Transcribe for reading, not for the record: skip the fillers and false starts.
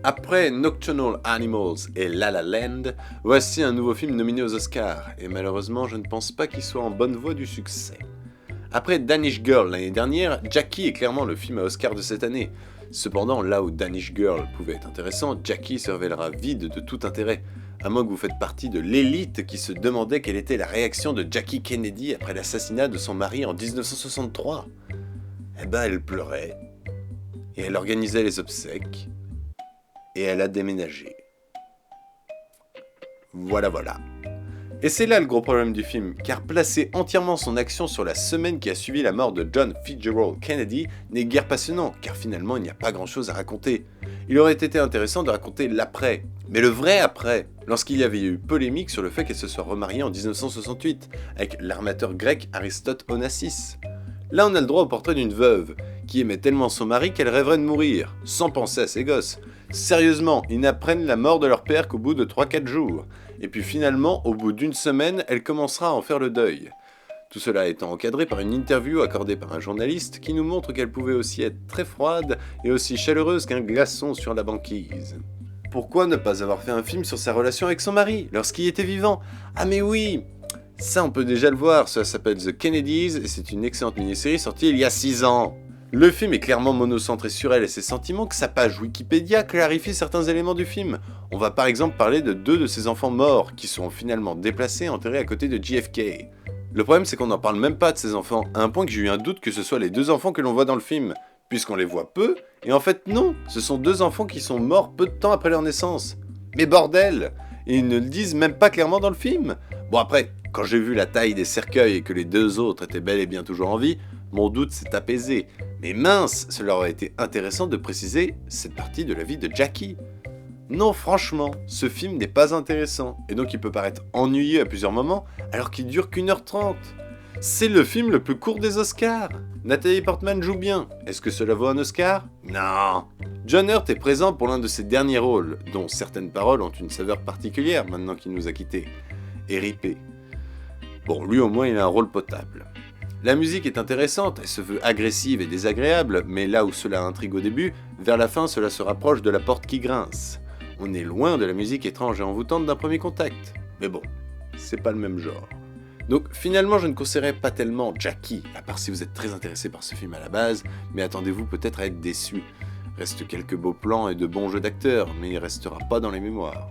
Après Nocturnal Animals et La La Land, voici un nouveau film nominé aux Oscars, et malheureusement je ne pense pas qu'il soit en bonne voie du succès. Après Danish Girl l'année dernière, Jackie est clairement le film à Oscar de cette année. Cependant, là où Danish Girl pouvait être intéressant, Jackie se révélera vide de tout intérêt, à moins que vous faites partie de l'élite qui se demandait quelle était la réaction de Jackie Kennedy après l'assassinat de son mari en 1963. Eh ben elle pleurait, et elle organisait les obsèques, et elle a déménagé. Voilà. Et c'est là le gros problème du film, car placer entièrement son action sur la semaine qui a suivi la mort de John Fitzgerald Kennedy n'est guère passionnant, car finalement il n'y a pas grand chose à raconter. Il aurait été intéressant de raconter l'après, mais le vrai après, lorsqu'il y avait eu polémique sur le fait qu'elle se soit remariée en 1968, avec l'armateur grec Aristote Onassis. Là on a le droit au portrait d'une veuve, qui aimait tellement son mari qu'elle rêverait de mourir, sans penser à ses gosses. Sérieusement, ils n'apprennent la mort de leur père qu'au bout de 3-4 jours. Et puis finalement, au bout d'une semaine, elle commencera à en faire le deuil. Tout cela étant encadré par une interview accordée par un journaliste qui nous montre qu'elle pouvait aussi être très froide et aussi chaleureuse qu'un glaçon sur la banquise. Pourquoi ne pas avoir fait un film sur sa relation avec son mari, lorsqu'il était vivant? Ah mais oui! Ça on peut déjà le voir, ça s'appelle The Kennedys et c'est une excellente mini-série sortie il y a 6 ans. Le film est clairement monocentré sur elle et ses sentiments que sa page Wikipédia clarifie certains éléments du film. On va par exemple parler de 2 de ses enfants morts, qui sont finalement déplacés et enterrés à côté de JFK. Le problème c'est qu'on n'en parle même pas de ces enfants, à un point que j'ai eu un doute que ce soit les 2 enfants que l'on voit dans le film, puisqu'on les voit peu, et en fait non, ce sont 2 enfants qui sont morts peu de temps après leur naissance. Mais bordel! Et ils ne le disent même pas clairement dans le film. Bon après, quand j'ai vu la taille des cercueils et que les 2 autres étaient bel et bien toujours en vie, mon doute s'est apaisé. Mais mince, cela aurait été intéressant de préciser cette partie de la vie de Jackie. Non, franchement, ce film n'est pas intéressant, et donc il peut paraître ennuyeux à plusieurs moments, alors qu'il dure qu'1h30. C'est le film le plus court des Oscars. Nathalie Portman joue bien. Est-ce que cela vaut un Oscar? Non. John Hurt est présent pour l'un de ses derniers rôles, dont certaines paroles ont une saveur particulière maintenant qu'il nous a quittés. Et ripé. Bon, lui au moins il a un rôle potable. La musique est intéressante, elle se veut agressive et désagréable, mais là où cela intrigue au début, vers la fin cela se rapproche de la porte qui grince. On est loin de la musique étrange et envoûtante d'un premier contact. Mais bon, c'est pas le même genre. Donc finalement je ne conseillerais pas tellement Jackie, à part si vous êtes très intéressé par ce film à la base, mais attendez-vous peut-être à être déçu. Reste quelques beaux plans et de bons jeux d'acteurs, mais il restera pas dans les mémoires.